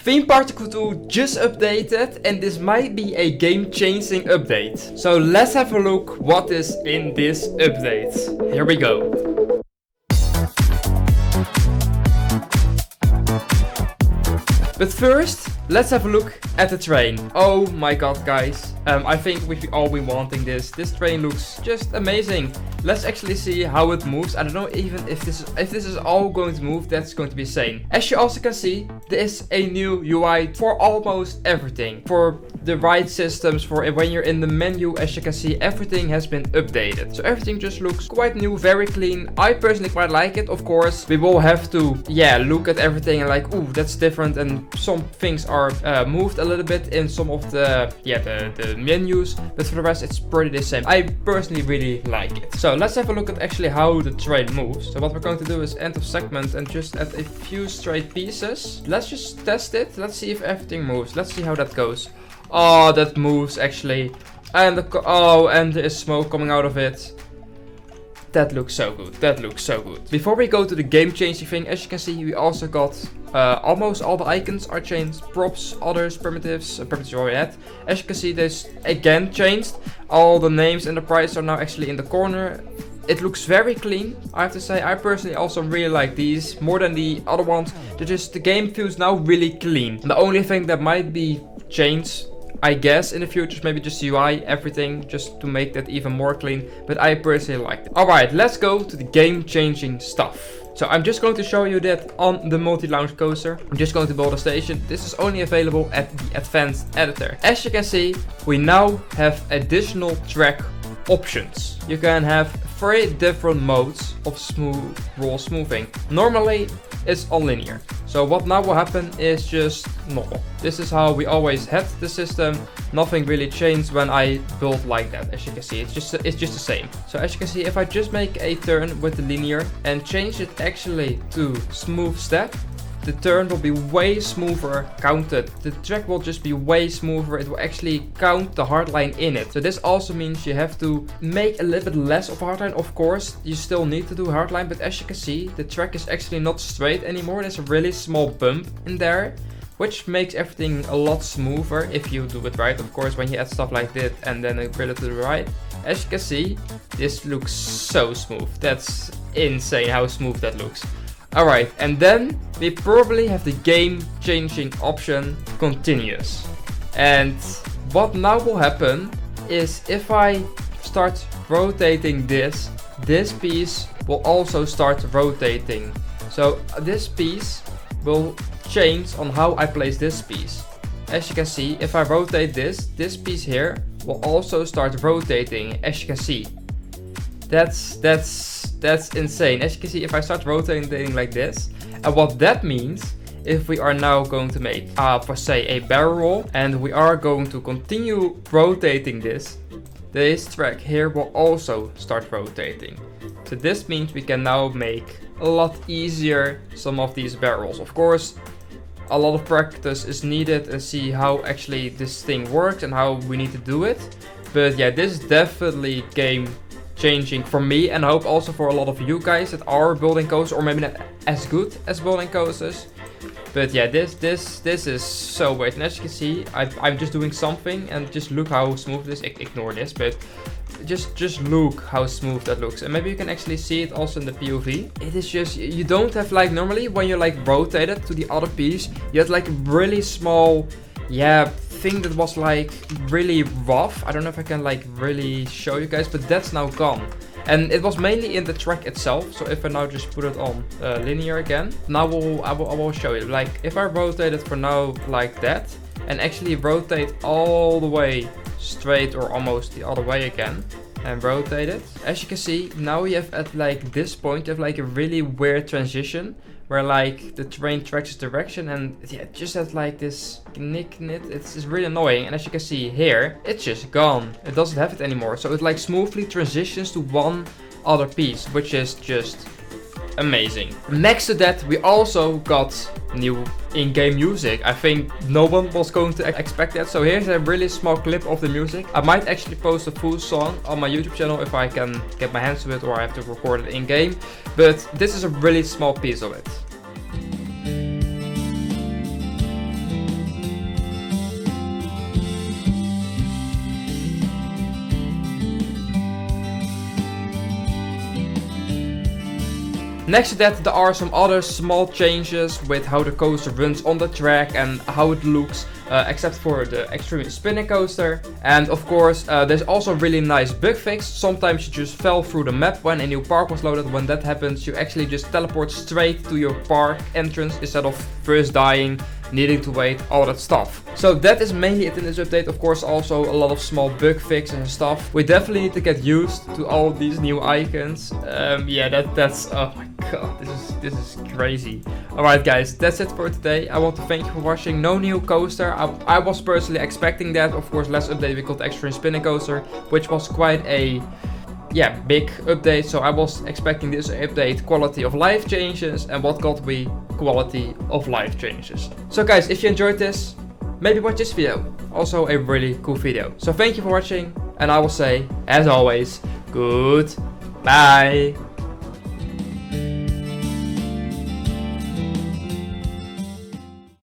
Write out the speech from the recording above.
Theme Particle 2 just updated, and this might be a game-changing update. So let's have a look what is in this update. Here we go. But first, let's have a look at the train. Oh my god, guys. I think we've all been wanting this. This train looks just amazing. Let's actually see how it moves. I don't know even if this is all going to move. That's going to be insane. As you also can see, there is a new UI for almost everything. For the ride systems, for when you're in the menu, as you can see, everything has been updated. So everything just looks quite new, very clean. I personally quite like it. Of course, we will have to, look at everything and like, ooh, that's different. And some things are moved a little bit in some of the menus, but for the rest it's pretty the same. I personally really like it. So let's have a look at actually how the train moves. So what we're going to do is end of segment and just add a few straight pieces. Let's just test it. Let's see if everything moves. Let's see how that goes. Oh, that moves actually. And and there is smoke coming out of it. That looks so good. That looks so good. Before we go to the game changing thing, as you can see, we also got almost all the icons are changed. Props, others, primitives we already had. As you can see, this again changed. All the names and the price are now actually in the corner. It looks very clean, I have to say. I personally also really like these more than the other ones. The game feels now really clean. The only thing that might be changed, I guess, in the future is maybe just UI, everything, just to make that even more clean. But I personally liked it. Alright, let's go to the game-changing stuff. So I'm just going to show you that on the multi-launch coaster. I'm just going to build a station. This is only available at the advanced editor. As you can see, we now have additional track options. You can have 3 different modes of roll smoothing. Normally, it's on linear. So what now will happen is just normal. This is how we always had the system. Nothing really changed when I built like that. As you can see, it's just the same. So as you can see, if I just make a turn with the linear and change it actually to smooth step, the turn will be way smoother counted. The track will just be way smoother. It will actually count the hardline in it. So this also means you have to make a little bit less of hardline. Of course, you still need to do hardline, but as you can see, the track is actually not straight anymore. There's a really small bump in there, which makes everything a lot smoother if you do it right. Of course, when you add stuff like this and then grill it to the right. As you can see, this looks so smooth. That's insane how smooth that looks. Alright, and then we probably have the game-changing option, continuous. And what now will happen is if I start rotating this piece will also start rotating. So this piece will change on how I place this piece. As you can see, if I rotate this piece here will also start rotating, as you can see. That's insane. As you can see, if I start rotating like this, and what that means, if we are now going to make, for say, a barrel roll, and we are going to continue rotating this track here will also start rotating. So this means we can now make a lot easier some of these barrels. Of course, a lot of practice is needed and see how actually this thing works and how we need to do it. But yeah, this is definitely game changing for me, and I hope also for a lot of you guys that are building coasters, or maybe not as good as building coasters. But yeah, this is so weird. And as you can see, I'm just doing something and just look how smooth this. Ignore this, but just look how smooth that looks. And maybe you can actually see it also in the POV. It is just, you don't have like normally when you like rotate it to the other piece, you had like really small, thing that was like really rough. I don't know if I can like really show you guys, but that's now gone. And it was mainly in the track itself. So if I now just put it on linear again, now I will show you. Like if I rotate it for now like that, and actually rotate all the way straight or almost the other way again, and rotate it. As you can see, now you have at like this point, you have like a really weird transition where like the train tracks its direction, and yeah, it just has like this knit. It's really annoying. And as you can see here, it's just gone. It doesn't have it anymore. So it like smoothly transitions to one other piece, which is just amazing. Next to that, we also got new in-game music. I think no one was going to expect that. So here's a really small clip of the music. I might actually post a full song on my YouTube channel if I can get my hands to it, or I have to record it in-game. But this is a really small piece of it. Next to that, there are some other small changes with how the coaster runs on the track and how it looks, except for the extreme spinning coaster. And of course, there's also a really nice bug fix. Sometimes you just fell through the map when a new park was loaded. When that happens, you actually just teleport straight to your park entrance instead of first dying, needing to wait, all that stuff. So that is mainly it in this update. Of course, also a lot of small bug fixes and stuff. We definitely need to get used to all of these new icons. Yeah, that's oh my god, this is crazy. Alright guys, that's it for today. I want to thank you for watching. No new coaster. I was personally expecting that. Of course, last update we got the extreme spinning coaster, which was quite a big update. So I was expecting this update quality of life changes, and what got we quality of life changes. So guys, if you enjoyed this, maybe watch this video. Also a really cool video. So thank you for watching, and I will say, as always, goodbye.